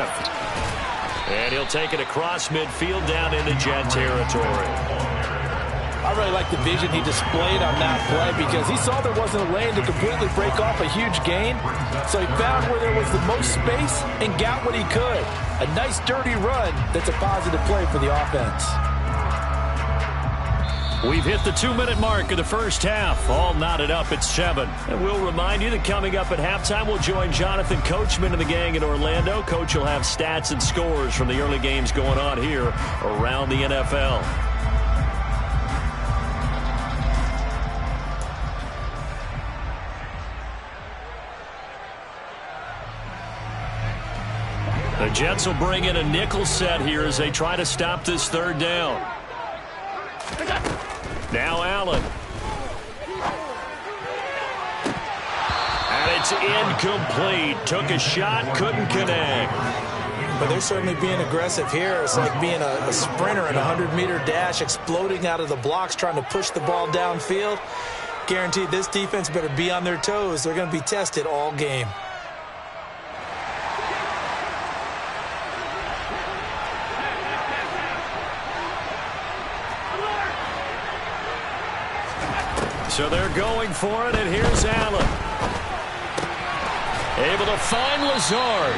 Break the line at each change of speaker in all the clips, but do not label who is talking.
Swift. And he'll take it across midfield down into Jet territory.
I really like the vision he displayed on that play because he saw there wasn't a lane to completely break off a huge gain. So he found where there was the most space and got what he could. A nice dirty run that's a positive play for the offense.
We've hit the 2-minute mark of the first half. All knotted up at 7. And we'll remind you that coming up at halftime, we'll join Jonathan Coachman and the gang in Orlando. Coach will have stats and scores from the early games going on here around the NFL. The Jets will bring in a nickel set here as they try to stop this third down. Now Allen. And it's incomplete. Took a shot, couldn't connect.
But they're certainly being aggressive here. It's like being a sprinter in a 100-meter dash, exploding out of the blocks, trying to push the ball downfield. Guaranteed this defense better be on their toes. They're going to be tested all game.
So they're going for it, and here's Allen. Able to find Lazard.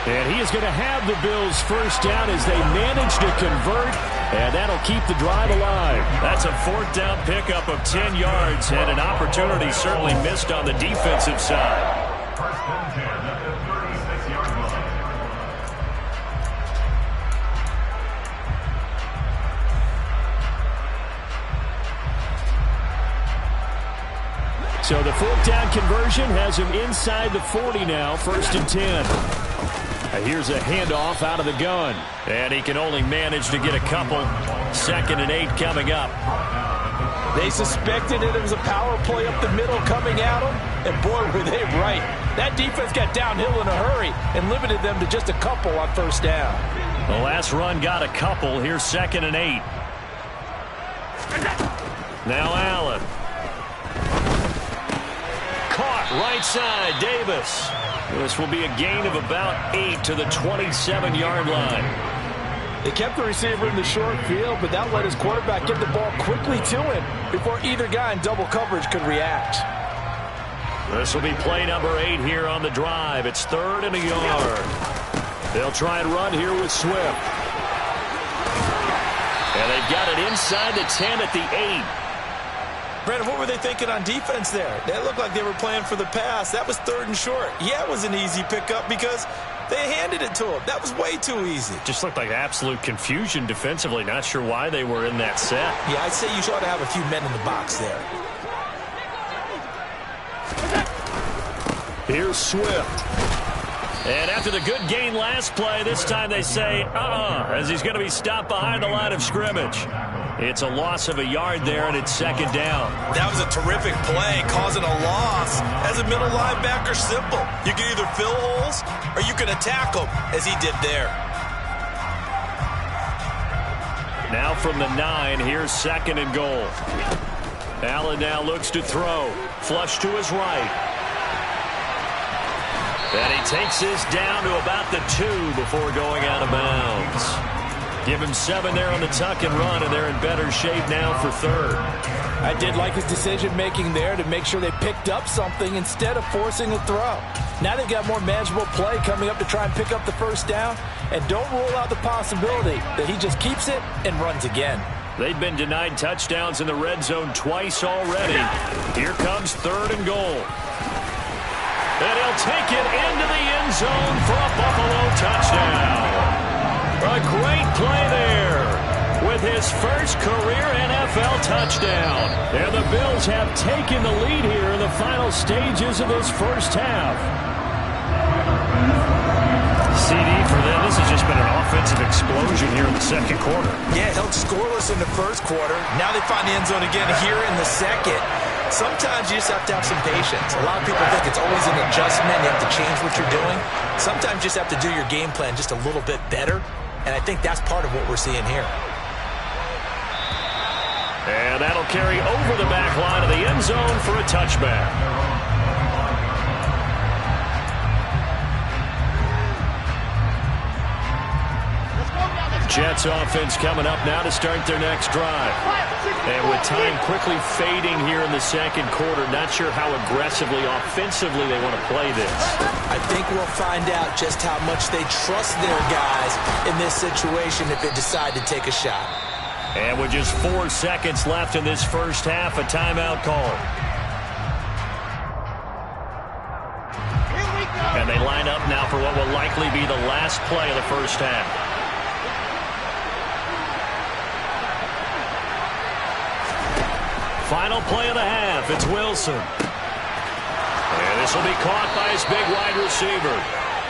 And he is going to have the Bills first down as they manage to convert, and that'll keep the drive alive. That's a fourth down pickup of 10 yards, and an opportunity certainly missed on the defensive side. So the fourth down conversion has him inside the 40 now, 1st and 10. Here's a handoff out of the gun. And he can only manage to get a couple. 2nd and 8 coming up.
They suspected it was a power play up the middle coming at them. And boy, were they right. That defense got downhill in a hurry and limited them to just a couple on 1st down.
The last run got a couple. Here's 2nd and 8. Now Allen. Right side, Davis. This will be a gain of about 8 to the 27-yard line.
They kept the receiver in the short field, but that let his quarterback get the ball quickly to him before either guy in double coverage could react.
This will be play number 8 here on the drive. It's 3rd and a yard. They'll try and run here with Swift. And they've got it inside the 10 at the 8.
Brandon, what were they thinking on defense there? They looked like they were playing for the pass. That was 3rd and short. Yeah, it was an easy pickup because they handed it to him. That was way too easy.
Just looked like absolute confusion defensively. Not sure why they were in that set.
Yeah, I'd say you ought to have a few men in the box there.
Here's Swift. And after the good gain last play, this time they say, as he's going to be stopped behind the line of scrimmage. It's a loss of a yard there, and it's 2nd down.
That was a terrific play, causing a loss. As a middle linebacker, simple. You can either fill holes or you can attack them, as he did there.
Now from the 9, here's 2nd and goal. Allen now looks to throw. Flush to his right. And he takes this down to about the 2 before going out of bounds. Give him 7 there on the tuck and run, and they're in better shape now for 3rd.
I did like his decision-making there to make sure they picked up something instead of forcing a throw. Now they've got more manageable play coming up to try and pick up the 1st down, and don't rule out the possibility that he just keeps it and runs again.
They've been denied touchdowns in the red zone twice already. Here comes 3rd and goal. And he'll take it into the end zone for a Buffalo touchdown. A great play there with his first career NFL touchdown. And the Bills have taken the lead here in the final stages of this first half. CD for them. This has just been an offensive explosion here in the 2nd quarter.
Yeah, held scoreless in the 1st quarter. Now they find the end zone again here in the 2nd. Sometimes you just have to have some patience. A lot of people think it's always an adjustment. You have to change what you're doing. Sometimes you just have to do your game plan just a little bit better. And I think that's part of what we're seeing here.
And that'll carry over the back line of the end zone for a touchback. Jets offense coming up now to start their next drive. And with time quickly fading here in the second quarter, not sure how aggressively, offensively they want to play this.
I think we'll find out just how much they trust their guys in this situation if they decide to take a shot.
And with just 4 seconds left in this first half, a timeout call. And they line up now for what will likely be the last play of the first half. Final play of the half. It's Wilson. And this will be caught by his big wide receiver.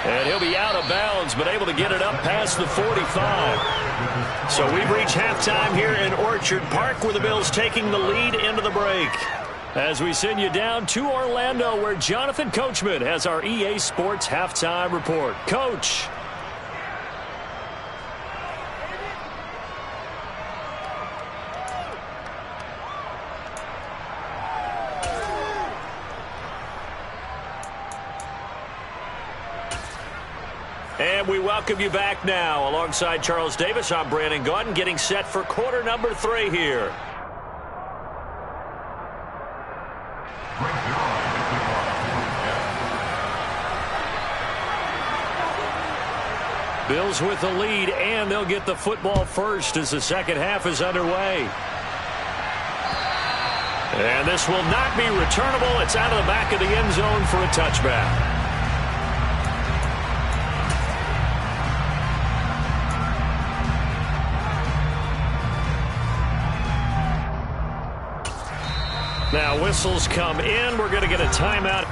And he'll be out of bounds, but able to get it up past the 45. So we've reached halftime here in Orchard Park, where the Bills taking the lead into the break. As we send you down to Orlando, where Jonathan Coachman has our EA Sports halftime report. Coach. And we welcome you back now. Alongside Charles Davis, I'm Brandon Gaudin, getting set for quarter number 3 here. Bills with the lead, and they'll get the football first as the second half is underway. And this will not be returnable. It's out of the back of the end zone for a touchback. Now whistles come in. We're going to get a timeout.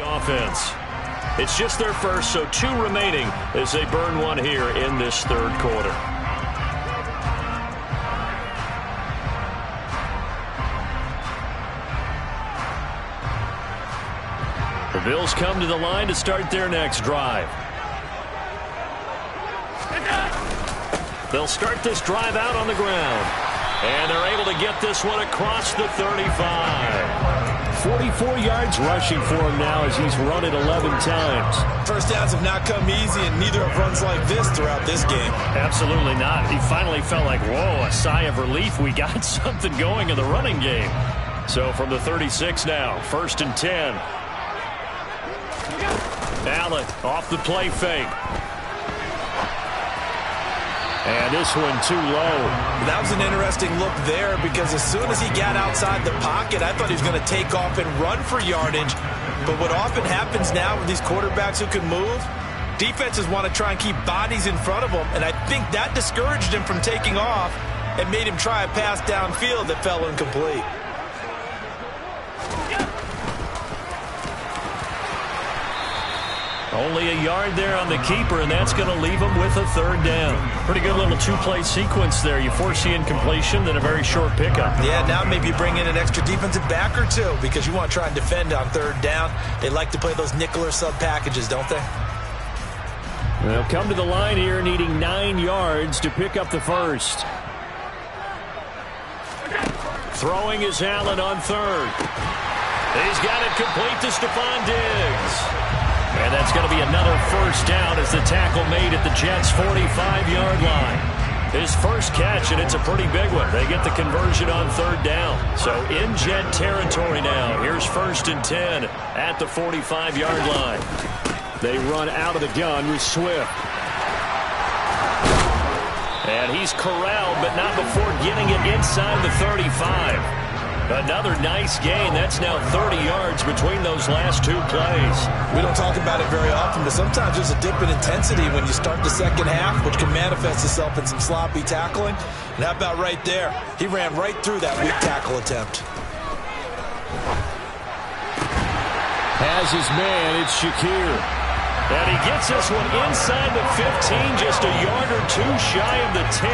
Offense. It's just their first, so 2 remaining as they burn one here in this third quarter. The Bills come to the line to start their next drive. They'll start this drive out on the ground. And they're able to get this one across the 35. 44 yards rushing for him now as he's run it 11 times.
First downs have not come easy, and neither have runs like this throughout this game.
Absolutely not. He finally felt like, whoa, a sigh of relief. We got something going in the running game. So from the 36 now, 1st and 10. Allen off the play fake. And this one too low.
That was an interesting look there, because as soon as he got outside the pocket, I thought he was going to take off and run for yardage. But what often happens now with these quarterbacks who can move, defenses want to try and keep bodies in front of them, and I think that discouraged him from taking off and made him try a pass downfield that fell incomplete.
Only a yard there on the keeper, and that's going to leave him with a 3rd down. Pretty good little 2-play sequence there. You force the incompletion, then a very short pickup.
Yeah, now maybe you bring in an extra defensive back or 2, because you want to try and defend on 3rd down. They like to play those nickel or sub packages, don't they?
They'll come to the line here needing 9 yards to pick up the first. Throwing is Allen on 3rd. He's got it complete to Stephon Diggs. And that's going to be another 1st down as the tackle made at the Jets' 45-yard line. His first catch, and it's a pretty big one. They get the conversion on 3rd down. So in Jet territory now. Here's 1st and 10 at the 45-yard line. They run out of the gun with Swift. And he's corralled, but not before getting it inside the 35. Another nice gain. That's now 30 yards between those last two plays.
We don't talk about it very often, but sometimes there's a dip in intensity when you start the second half, which can manifest itself in some sloppy tackling. And how about right there? He ran right through that weak tackle attempt.
Has his man, it's Shakir. And he gets this one inside the 15, just a yard or two shy of the 10.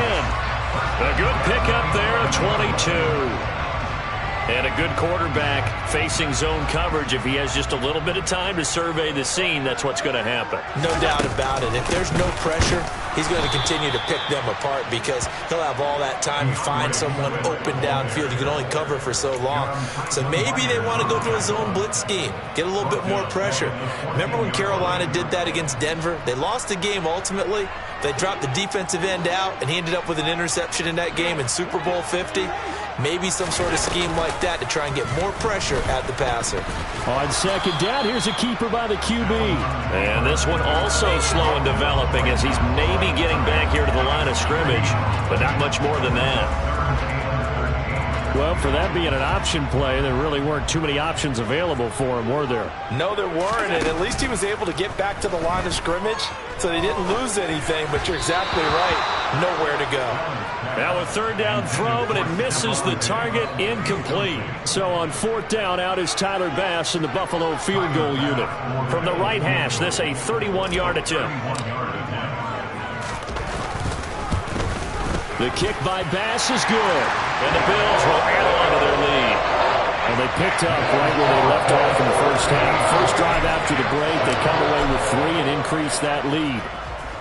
A good pickup there of 22. And a good quarterback facing zone coverage. If he has just a little bit of time to survey the scene, that's what's going to happen.
No doubt about it. If there's no pressure, he's going to continue to pick them apart because he'll have all that time to find someone open downfield. You can only cover for so long. So maybe they want to go to a zone blitz scheme, get a little bit more pressure. Remember when Carolina did that against Denver? They lost the game ultimately. They dropped the defensive end out, and he ended up with an interception in that game in Super Bowl 50. Maybe some sort of scheme like that to try and get more pressure at the passer.
On second down, here's a keeper by the QB. And this one also slow in developing as he's maybe getting back here to the line of scrimmage, but not much more than that. Well, for that being an option play, there really weren't too many options available for him, were there?
No, there weren't, and at least he was able to get back to the line of scrimmage, so they didn't lose anything, but you're exactly right. Nowhere to go.
Now a third down throw, but it misses the target, incomplete. So on fourth down, out is Tyler Bass in the Buffalo field goal unit. From the right hash, this a 31-yard attempt. The kick by Bass is good. And the Bills will add on to their lead. And they picked up right where they left off in the first half. First drive after the break, they come away with 3 and increase that lead.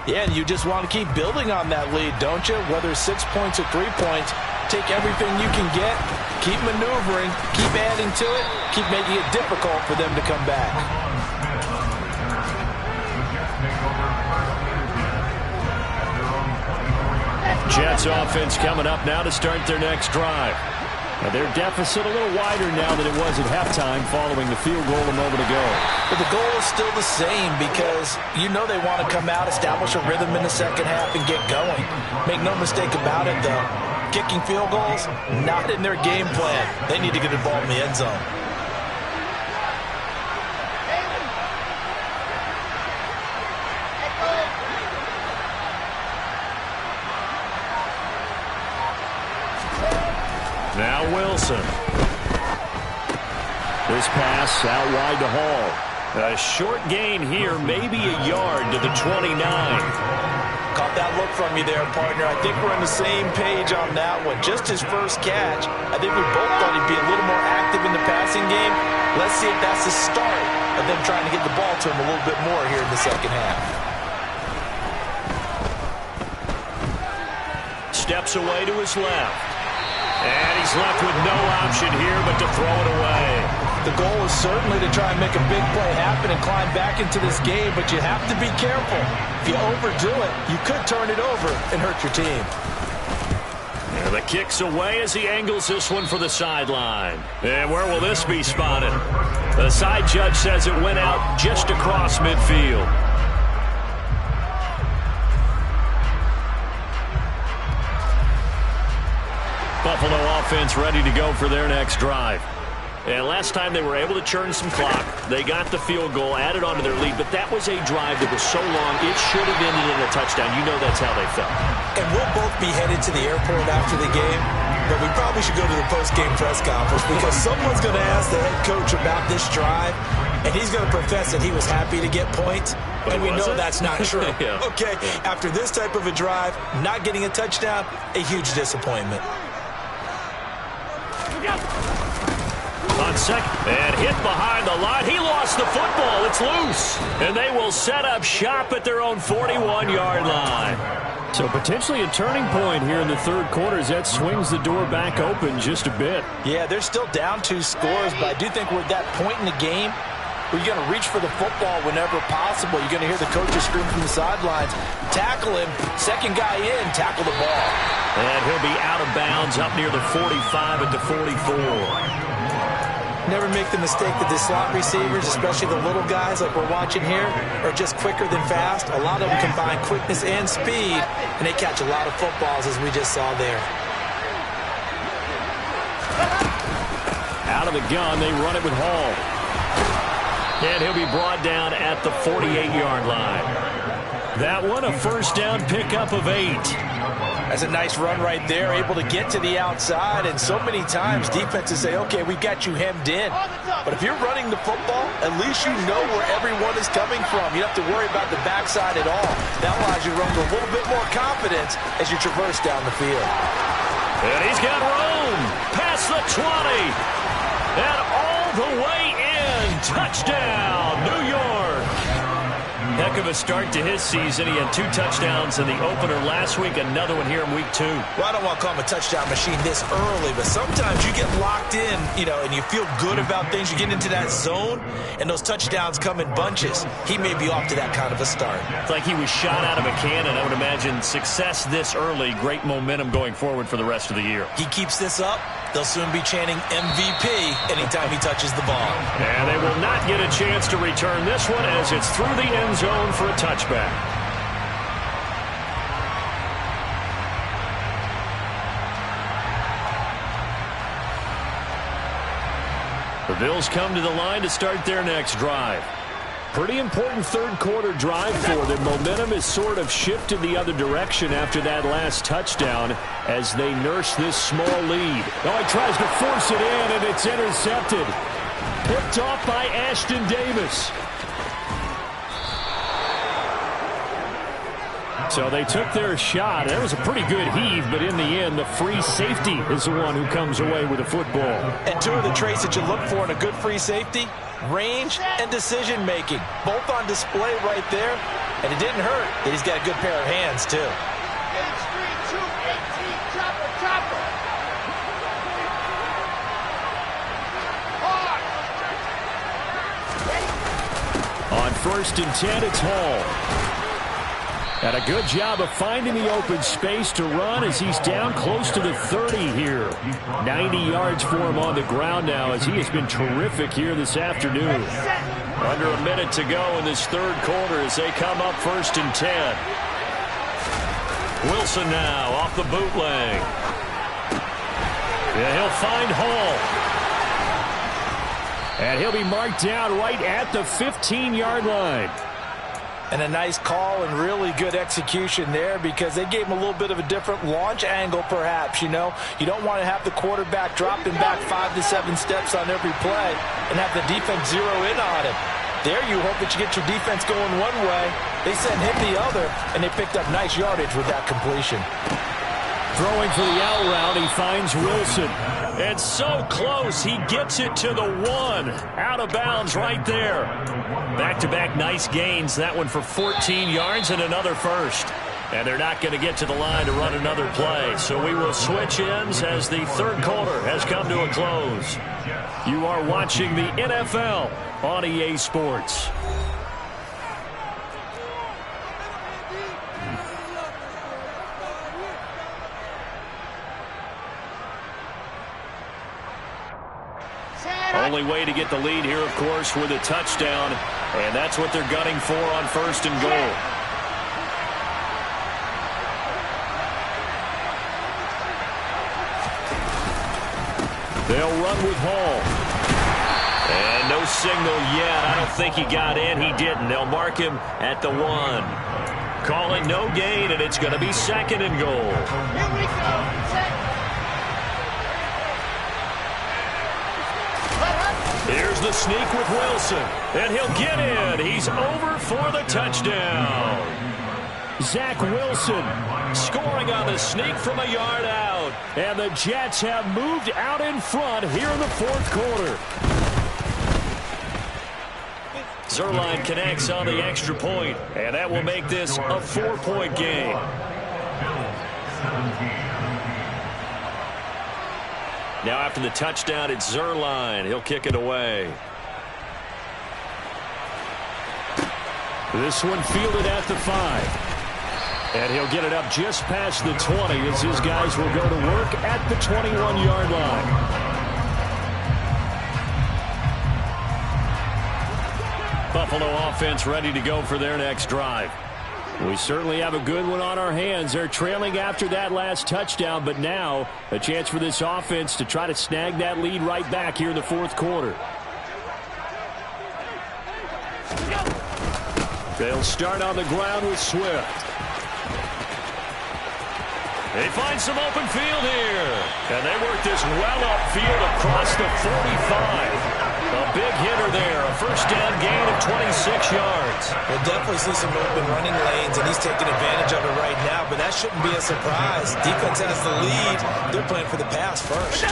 Yeah, and you just want to keep building on that lead, don't you? Whether 6 points or 3 points, take everything you can get, keep maneuvering, keep adding to it, keep making it difficult for them to come back.
Jets offense coming up now to start their next drive. Now their deficit a little wider now than it was at halftime following the field goal a moment ago.
But the goal is still the same because you know they want to come out, establish a rhythm in the second half, and get going. Make no mistake about it, though. Kicking field goals, not in their game plan. They need to get involved in the end zone.
Now Wilson. This pass out wide to Hall. A short gain here, maybe a yard to the 29.
Caught that look from you there, partner. I think we're on the same page on that one. Just his first catch. I think we both thought he'd be a little more active in the passing game. Let's see if that's the start of them trying to get the ball to him a little bit more here in the second half.
Steps away to his left. And he's left with no option here but to throw it away.
The goal is certainly to try and make a big play happen and climb back into this game, but you have to be careful. If you overdo it, you could turn it over and hurt your team.
And the kick's away as he angles this one for the sideline. And where will this be spotted? The side judge says it went out just across midfield. Buffalo offense ready to go for their next drive. And last time they were able to churn some clock. They got the field goal, added on to their lead, but that was a drive that was so long, it should have ended in a touchdown. You know that's how they felt.
And we'll both be headed to the airport after the game, but we probably should go to the post-game press conference because someone's going to ask the head coach about this drive, and he's going to profess that he was happy to get points, and we know that's not true.
Yeah.
Okay, after this type of a drive, not getting a touchdown, a huge disappointment.
On second, and hit behind the line. He lost the football. It's loose. And they will set up shop at their own 41-yard line. So potentially a turning point here in the third quarter as that swings the door back open just a bit.
Yeah, they're still down 2 scores, but I do think we're at that point in the game where you're going to reach for the football whenever possible. You're going to hear the coaches scream from the sidelines. Tackle him. Second guy in. Tackle the ball.
And he'll be out of bounds up near the 45 at the 44.
Never make the mistake that the slot receivers, especially the little guys like we're watching here, are just quicker than fast. A lot of them combine quickness and speed, and they catch a lot of footballs, as we just saw there.
Out of the gun, they run it with Hall. And he'll be brought down at the 48-yard line. That one, a first down pickup of 8.
That's a nice run right there, able to get to the outside. And so many times defenses say, okay, we've got you hemmed in. But if you're running the football, at least you know where everyone is coming from. You don't have to worry about the backside at all. That allows you to run with a little bit more confidence as you traverse down the field.
And he's got room past the 20. And all the way in. Touchdown, New York. Heck of a start to his season. He had 2 touchdowns in the opener last week, another one here in week 2.
Well, I don't want to call him a touchdown machine this early, but sometimes you get locked in, and you feel good about things. You get into that zone, and those touchdowns come in bunches. He may be off to that kind of a start.
It's like he was shot out of a cannon. I would imagine success this early, great momentum going forward for the rest of the year.
He keeps this up, they'll soon be chanting MVP anytime he touches the ball.
And they will not get a chance to return this one as it's through the end zone for a touchback. The Bills come to the line to start their next drive. Pretty important third quarter drive for them. Momentum is sort of shifted the other direction after that last touchdown as they nurse this small lead. Oh, he tries to force it in, and it's intercepted. Picked off by Ashton Davis. So they took their shot. That was a pretty good heave, but in the end, the free safety is the one who comes away with the football.
And 2 of the traits that you look for in a good free safety, range and decision-making, both on display right there. And it didn't hurt that he's got a good pair of hands, too.
On 1st and 10, it's Hall. And a good job of finding the open space to run as he's down close to the 30 here. 90 yards for him on the ground now as he has been terrific here this afternoon. Under a minute to go in this third quarter as they come up 1st and 10. Wilson now off the bootleg. Yeah, he'll find Hall. And he'll be marked down right at the 15-yard line.
And a nice call and really good execution there because they gave him a little bit of a different launch angle perhaps, You don't want to have the quarterback dropping back 5 to 7 steps on every play and have the defense zero in on him. There you hope that you get your defense going one way. They sent him the other, and they picked up nice yardage with that completion.
Throwing for the out route, he finds Wilson. And so close, he gets it to the 1. Out of bounds right there. Back-to-back nice gains. That one for 14 yards and another first. And they're not going to get to the line to run another play. So we will switch ends as the third quarter has come to a close. You are watching the NFL on EA Sports. Only way to get the lead here, of course, with a touchdown. And that's what they're gunning for on 1st and goal. They'll run with Hall. And no signal yet. I don't think he got in. He didn't. They'll mark him at the 1. Call it no gain, and it's going to be 2nd and goal.
Here we go.
Here's the sneak with Wilson, and he'll get in. He's over for the touchdown. Zach Wilson scoring on the sneak from a yard out. And the Jets have moved out in front here in the fourth quarter. Zerline connects on the extra point, and that will make this a 4-point game. Now after the touchdown, it's Zerline. He'll kick it away. This one fielded at the 5. And he'll get it up just past the 20 as his guys will go to work at the 21-yard line. Buffalo offense ready to go for their next drive. We certainly have a good one on our hands. They're trailing after that last touchdown, but now a chance for this offense to try to snag that lead right back here in the fourth quarter. They'll start on the ground with Swift. They find some open field here. And they work this well upfield across the 45. A big hitter there. A first down gain of 26 yards.
We'll definitely see some open running lanes, and he's taking advantage of it right now, but that shouldn't be a surprise. Defense has the lead. They're playing for the pass first.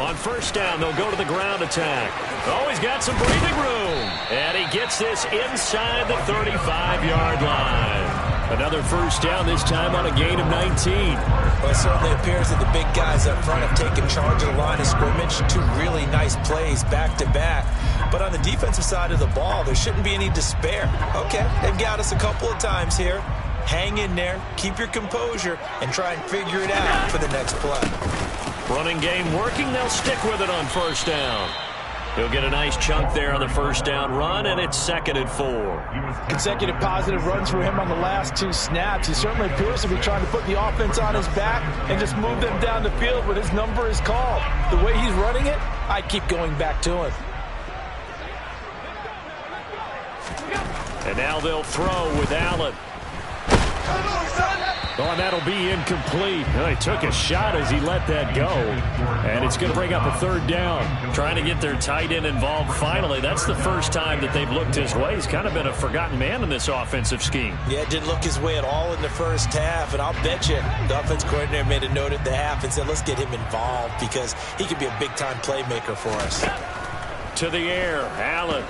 On first down, they'll go to the ground attack. Oh, he's got some breathing room. And he gets this inside the 35-yard line. Another first down, this time on a gain of 19.
Well, it certainly appears that the big guys up front have taken charge of the line of scrimmage. Two really nice plays back-to-back. But on the defensive side of the ball, there shouldn't be any despair. Okay, they've got us a couple of times here. Hang in there, keep your composure, and try and figure it out for the next play.
Running game working, they'll stick with it on first down. He'll get a nice chunk there on the first down run, and it's 2nd and 4.
Consecutive positive runs for him on the last 2 snaps. He certainly appears to be trying to put the offense on his back and just move them down the field when his number is called. The way he's running it, I keep going back to him.
And now they'll throw with Allen. Oh, and that'll be incomplete. Oh, he took a shot as he let that go. And it's going to bring up a 3rd down. Trying to get their tight end involved finally. That's the first time that they've looked his way. He's kind of been a forgotten man in this offensive scheme.
Yeah, it didn't look his way at all in the first half. And I'll bet you the offense coordinator made a note at the half and said, let's get him involved because he could be a big-time playmaker for us.
To the air, Allen.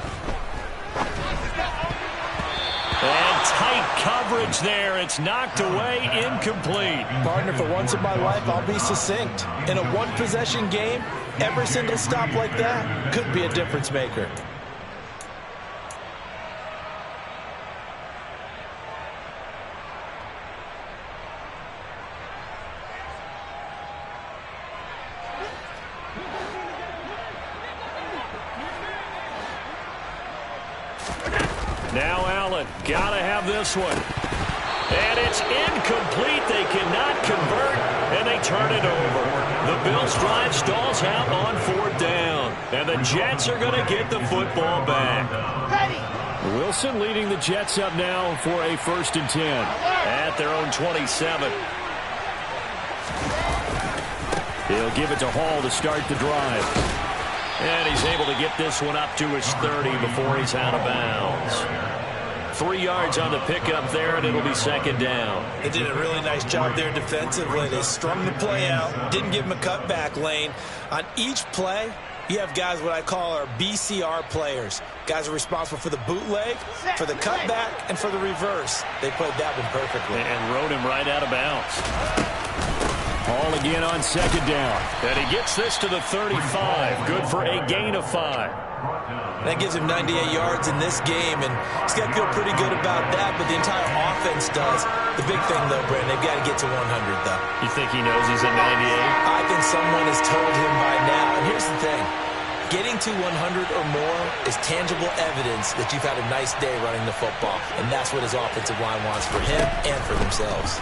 And tight coverage there. It's knocked away, incomplete.
Partner, for once in my life, I'll be succinct. In a one-possession game, every single stop like that could be a difference maker.
Now Allen, gotta have this one. And it's incomplete. They cannot convert, and they turn it over. The Bills' drive stalls out on 4th down. And the Jets are going to get the football back. Wilson leading the Jets up now for a 1st and 10 at their own 27. He'll give it to Hall to start the drive. And he's able to get this one up to his 30 before he's out of bounds. 3 yards on the pickup there, and it'll be 2nd down.
They did a really nice job there defensively. They strung the play out, didn't give him a cutback lane. On each play, you have guys what I call our BCR players. Guys are responsible for the bootleg, for the cutback, and for the reverse. They played that one perfectly.
And rode him right out of bounds. Hall again on 2nd down. And he gets this to the 35. Good for a gain of 5.
That gives him 98 yards in this game, and he's got to feel pretty good about that, but the entire offense does. The big thing, though, Brandon, they've got to get to 100, though.
You think he knows he's at 98?
I think someone has told him by now. And here's the thing. Getting to 100 or more is tangible evidence that you've had a nice day running the football, and that's what his offensive line wants for him and for themselves.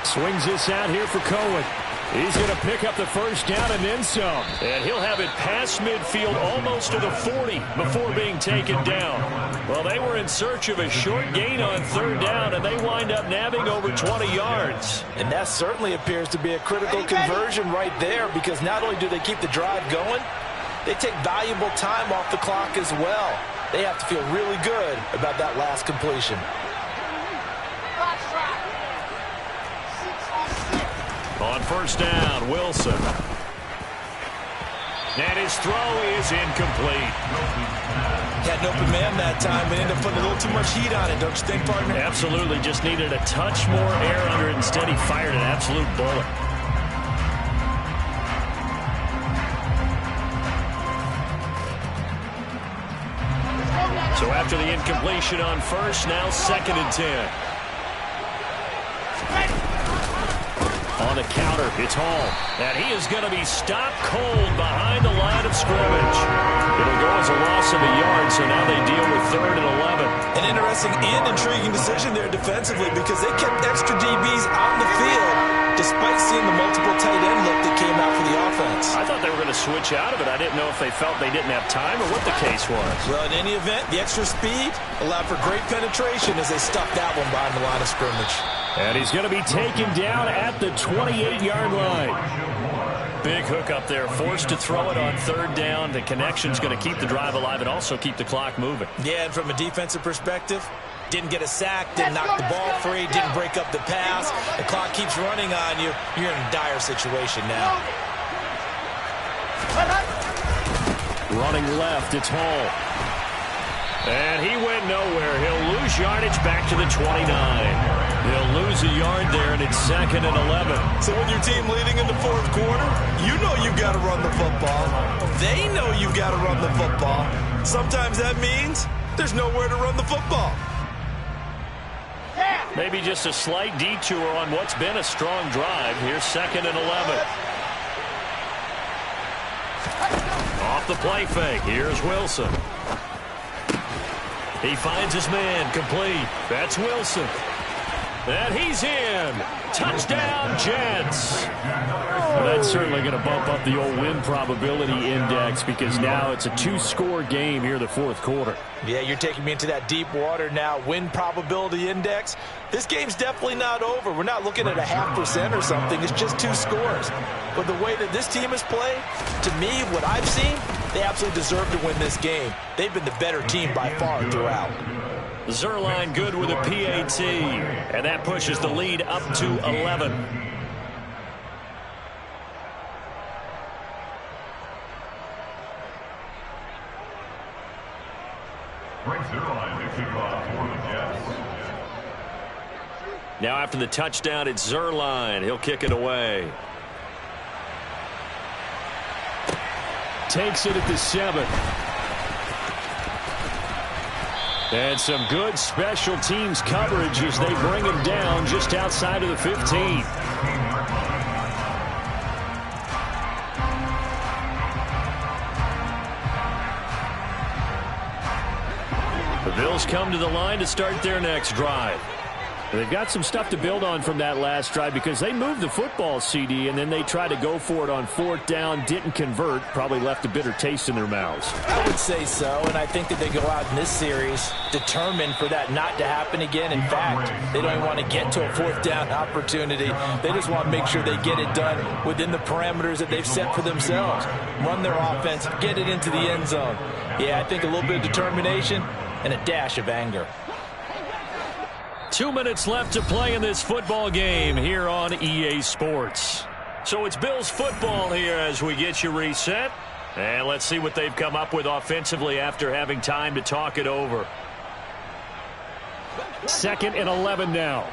Swings this out here for Cohen. He's going to pick up the first down and then some. And he'll have it past midfield almost to the 40 before being taken down. Well, they were in search of a short gain on 3rd down, and they wind up nabbing over 20 yards.
And that certainly appears to be a critical conversion right there, because not only do they keep the drive going, they take valuable time off the clock as well. They have to feel really good about that last completion.
On first down, Wilson. And his throw is incomplete.
Had an open man that time, but ended up putting a little too much heat on it, don't you think, partner?
Absolutely. Just needed a touch more air under it. Instead, he fired an absolute bullet. So after the incompletion on first, now 2nd and 10. On the counter, it's Hall. And he is going to be stopped cold behind the line of scrimmage. It'll go as a loss of a yard, so now they deal with 3rd and 11.
An interesting and intriguing decision there defensively because they kept extra DBs on the field despite seeing the multiple tight end look that came out for the offense.
I thought they were going to switch out of it. I didn't know if they felt they didn't have time or what the case was.
Well, in any event, the extra speed allowed for great penetration as they stuffed that one behind the line of scrimmage.
And he's going to be taken down at the 28-yard line. Big hook up there, forced to throw it on 3rd down. The connection's going to keep the drive alive and also keep the clock moving.
Yeah, and from a defensive perspective, didn't get a sack, didn't knock the ball free, didn't break up the pass. The clock keeps running on you. You're in a dire situation now.
Running left, it's Hall. And he went nowhere. He'll lose yardage back to the 29. He'll lose a yard there, and it's 2nd and 11.
So with your team leading in the 4th quarter, you know you've got to run the football. They know you've got to run the football. Sometimes that means there's nowhere to run the football.
Maybe just a slight detour on what's been a strong drive. Here's 2nd and 11. Off the play fake. Here's Wilson. He finds his man, complete. That's Wilson. And he's in. Touchdown, Jets. Well, that's certainly going to bump up the old win probability index because now it's a 2-score game here in the 4th quarter.
Yeah, you're taking me into that deep water now. Win probability index. This game's definitely not over. We're not looking at a 0.5% or something. It's just 2 scores. But the way that this team has played, to me, what I've seen, they absolutely deserve to win this game. They've been the better team by far throughout.
Zerline good with a PAT, and that pushes the lead up to 11. Now after the touchdown, it's Zerline. He'll kick it away. Takes it at the 7. And some good special teams coverage as they bring him down just outside of the 15. The Bills come to the line to start their next drive. They've got some stuff to build on from that last drive because they moved the football, CD, and then they tried to go for it on 4th down, didn't convert, probably left a bitter taste in their mouths.
I would say so, and I think that they go out in this series determined for that not to happen again. In fact, they don't even want to get to a 4th down opportunity. They just want to make sure they get it done within the parameters that they've set for themselves. Run their offense, get it into the end zone. Yeah, I think a little bit of determination and a dash of anger.
2 minutes left to play in this football game here on EA Sports. So it's Bills football here as we get you reset. And let's see what they've come up with offensively after having time to talk it over. 2nd and 11 now.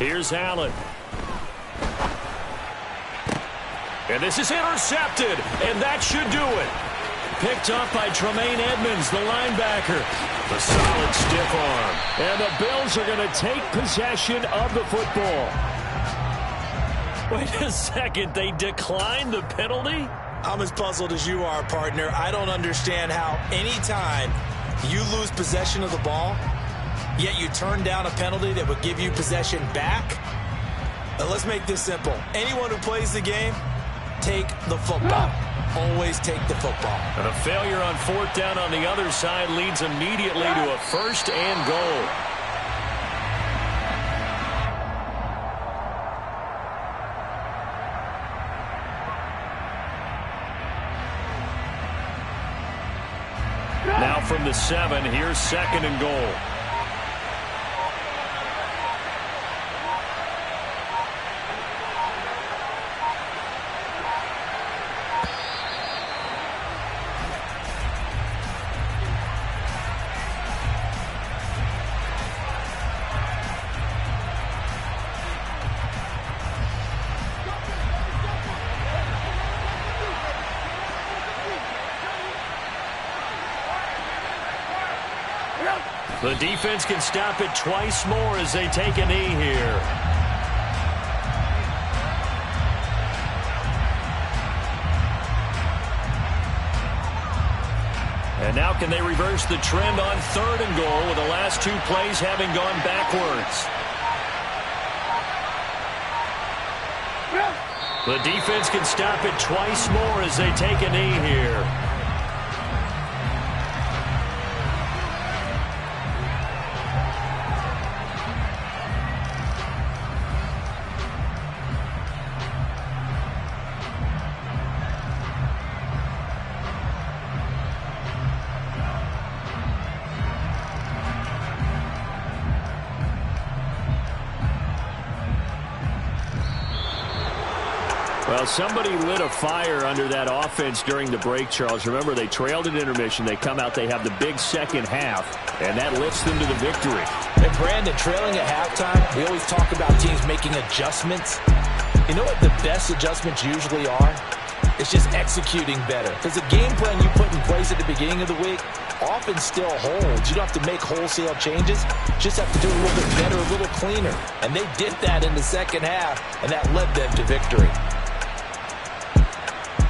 Here's Allen. And this is intercepted, and that should do it. Picked up by Tremaine Edmonds, the linebacker. The solid stiff arm. And the Bills are going to take possession of the football. Wait a second, they declined the penalty?
I'm as puzzled as you are, partner. I don't understand how any time you lose possession of the ball, yet you turn down a penalty that would give you possession back. Now let's make this simple. Anyone who plays the game, take the football. Always take the football.
And a failure on 4th down on the other side leads immediately to a 1st and goal. Now from the 7, here's 2nd and goal. The defense can stop it twice more as they take a knee here. And now can they reverse the trend on 3rd and goal with the last 2 plays having gone backwards? The defense can stop it twice more as they take a knee here. Well, somebody lit a fire under that offense during the break, Charles. Remember, they trailed at intermission. They come out, they have the big second half, and that lifts them to the victory.
And Brandon, trailing at halftime, we always talk about teams making adjustments. You know what the best adjustments usually are? It's just executing better. Because the game plan you put in place at the beginning of the week often still holds. You don't have to make wholesale changes. Just have to do a little bit better, a little cleaner. And they did that in the second half, and that led them to victory.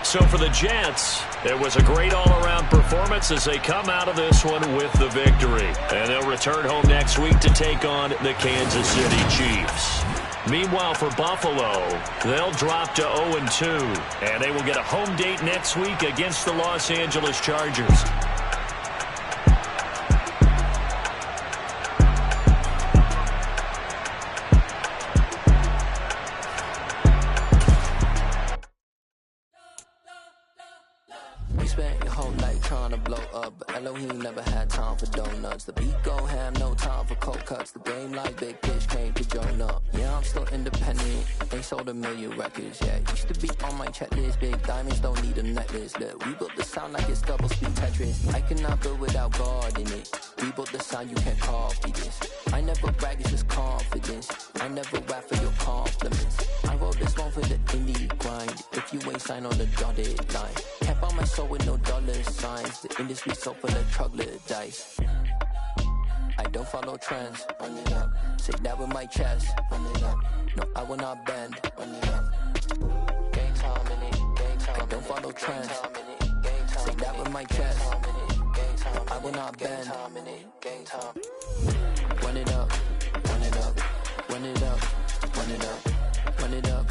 So for the Jets, it was a great all-around performance as they come out of this one with the victory. And they'll return home next week to take on the Kansas City Chiefs. Meanwhile, for Buffalo, they'll drop to 0-2, and they will get a home date next week against the Los Angeles Chargers.
Spent your whole life trying to blow up, but Elohim never had time for donuts. The beat go ham, no time for cold cuts. The game like Big Fish came to join up. Yeah, I'm still independent. They sold 1 million records, yeah. Used to be on my checklist. Big diamonds don't need a necklace. Look, we built the sound like it's double speed Tetris. I cannot build without God in it. We built the sound, you can't copy this. I never brag, it's just confidence. I never rap for your compliments. I wrote this one for the indie grind. If you ain't signed on the dotted line, can't buy my soul with no dollar signs. The industry so full of troglodytes. I don't follow trends. Run it up. Say that with my chest. Run it up. No, I will not bend. Run it up. Game time in it. Game time. I don't follow trends. Say that with my chest. No, I will not bend. Game time. Run it up. Run it up. Run it up. Run it up. Run it up.